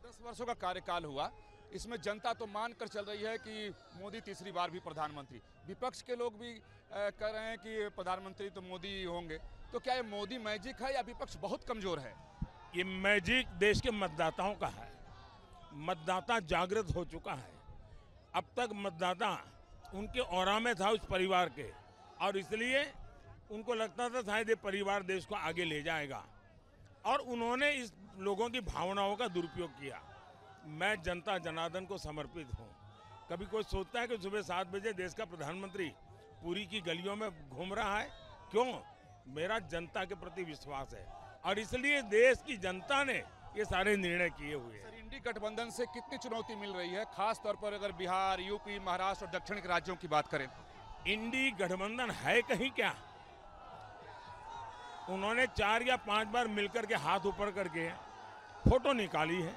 10 वर्षों का कार्यकाल हुआ, इसमें जनता तो मान कर चल रही है कि मोदी तीसरी बार भी प्रधानमंत्री, विपक्ष के लोग भी कह रहे हैं कि प्रधानमंत्री तो मोदी ही होंगे। तो क्या ये मोदी मैजिक है या विपक्ष बहुत कमजोर है? ये मैजिक देश के मतदाताओं का है। मतदाता जागृत हो चुका है। अब तक मतदाता उनके औरा में था उस परिवार के, और इसलिए उनको लगता था शायद ये परिवार देश को आगे ले जाएगा, और उन्होंने इस लोगों की भावनाओं का दुरुपयोग किया। मैं जनता जनार्दन को समर्पित हूँ। कभी कोई सोचता है कि सुबह 7 बजे देश का प्रधानमंत्री पूरी की गलियों में घूम रहा है? क्यों? मेरा जनता के प्रति विश्वास है, और इसलिए देश की जनता ने ये सारे निर्णय किए हुए हैं। सर, इंडी गठबंधन से कितनी चुनौती मिल रही है, खास तौर पर अगर बिहार, यूपी, महाराष्ट्र और दक्षिण के राज्यों की बात करें? इंडी गठबंधन है कहीं क्या? उन्होंने 4 या 5 बार मिलकर के हाथ ऊपर करके फोटो निकाली है।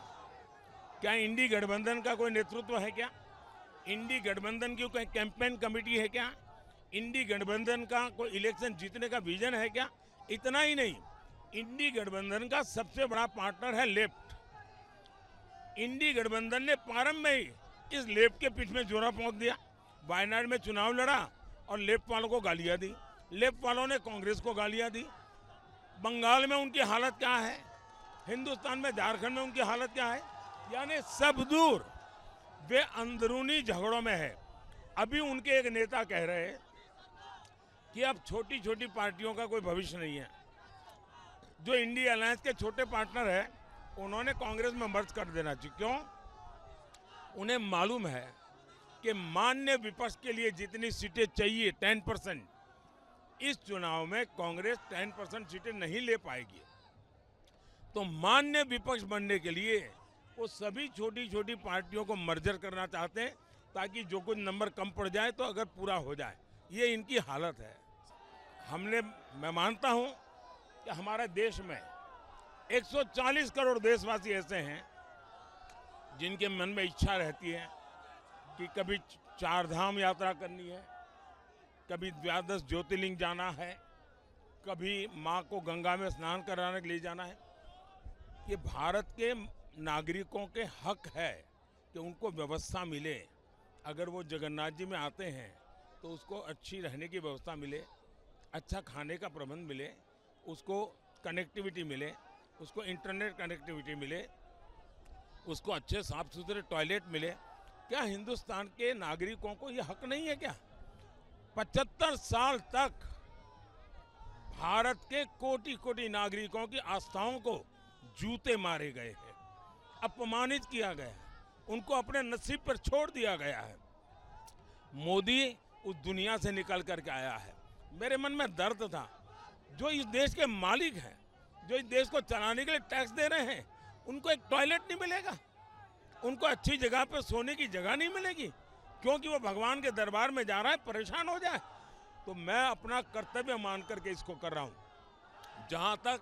क्या इंडी गठबंधन का कोई नेतृत्व है क्या? इंडी गठबंधन की कोई कैंपेन कमेटी है क्या? इंडी गठबंधन का कोई इलेक्शन जीतने का विजन है क्या? इतना ही नहीं, इंडी गठबंधन का सबसे बड़ा पार्टनर है लेफ्ट। इंडी गठबंधन ने प्रारंभ में ही इस लेफ्ट के पीठ में जोरा पहुंच दिया। वायनाड में चुनाव लड़ा और लेफ्ट वालों को गालियां दी, लेफ्ट वालों ने कांग्रेस को गालियां दी। बंगाल में उनकी हालत क्या है, हिंदुस्तान में, झारखंड में उनकी हालत क्या है? यानी सब दूर वे अंदरूनी झगड़ों में है। अभी उनके एक नेता कह रहे हैं कि अब छोटी छोटी पार्टियों का कोई भविष्य नहीं है। जो इंडी अलायंस के छोटे पार्टनर है उन्होंने कांग्रेस में मर्ज कर देना चाहिए। क्यों? उन्हें मालूम है कि मान्य विपक्ष के लिए जितनी सीटें चाहिए 10%, इस चुनाव में कांग्रेस 10% सीटें नहीं ले पाएगी। तो मान्य विपक्ष बनने के लिए वो सभी छोटी छोटी पार्टियों को मर्जर करना चाहते हैं, ताकि जो कुछ नंबर कम पड़ जाए तो अगर पूरा हो जाए। ये इनकी हालत है। मैं मानता हूं कि हमारे देश में 140 करोड़ देशवासी ऐसे हैं जिनके मन में इच्छा रहती है कि कभी 4 धाम यात्रा करनी है, कभी 12 ज्योतिर्लिंग जाना है, कभी माँ को गंगा में स्नान कराने के लिए जाना है। ये भारत के नागरिकों के हक है कि उनको व्यवस्था मिले। अगर वो जगन्नाथ जी में आते हैं तो उसको अच्छी रहने की व्यवस्था मिले, अच्छा खाने का प्रबंध मिले, उसको कनेक्टिविटी मिले, उसको इंटरनेट कनेक्टिविटी मिले, उसको अच्छे साफ सुथरे टॉयलेट मिले। क्या हिंदुस्तान के नागरिकों को ये हक नहीं है क्या? 75 साल तक भारत के कोटि कोटि नागरिकों की आस्थाओं को जूते मारे गए हैं, अपमानित किया गया है, उनको अपने नसीब पर छोड़ दिया गया है। मोदी उस दुनिया से निकल करके आया है। मेरे मन में दर्द था, जो इस देश के मालिक हैं, जो इस देश को चलाने के लिए टैक्स दे रहे हैं, उनको एक टॉयलेट नहीं मिलेगा, उनको अच्छी जगह पर सोने की जगह नहीं मिलेगी, क्योंकि वो भगवान के दरबार में जा रहा है, परेशान हो जाए। तो मैं अपना कर्तव्य मान करके इसको कर रहा हूँ। जहाँ तक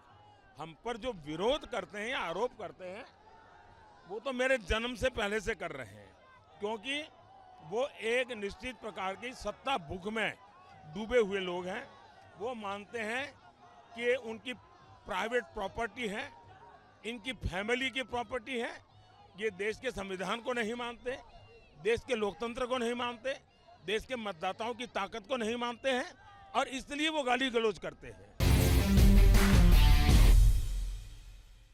हम पर जो विरोध करते हैं या आरोप करते हैं, वो तो मेरे जन्म से पहले से कर रहे हैं, क्योंकि वो एक निश्चित प्रकार की सत्ता भूख में डूबे हुए लोग हैं। वो मानते हैं कि उनकी प्राइवेट प्रॉपर्टी है, इनकी फैमिली की प्रॉपर्टी है। ये देश के संविधान को नहीं मानते, देश के लोकतंत्र को नहीं मानते, देश के मतदाताओं की ताकत को नहीं मानते हैं, और इसलिए वो गाली गलौज करते हैं।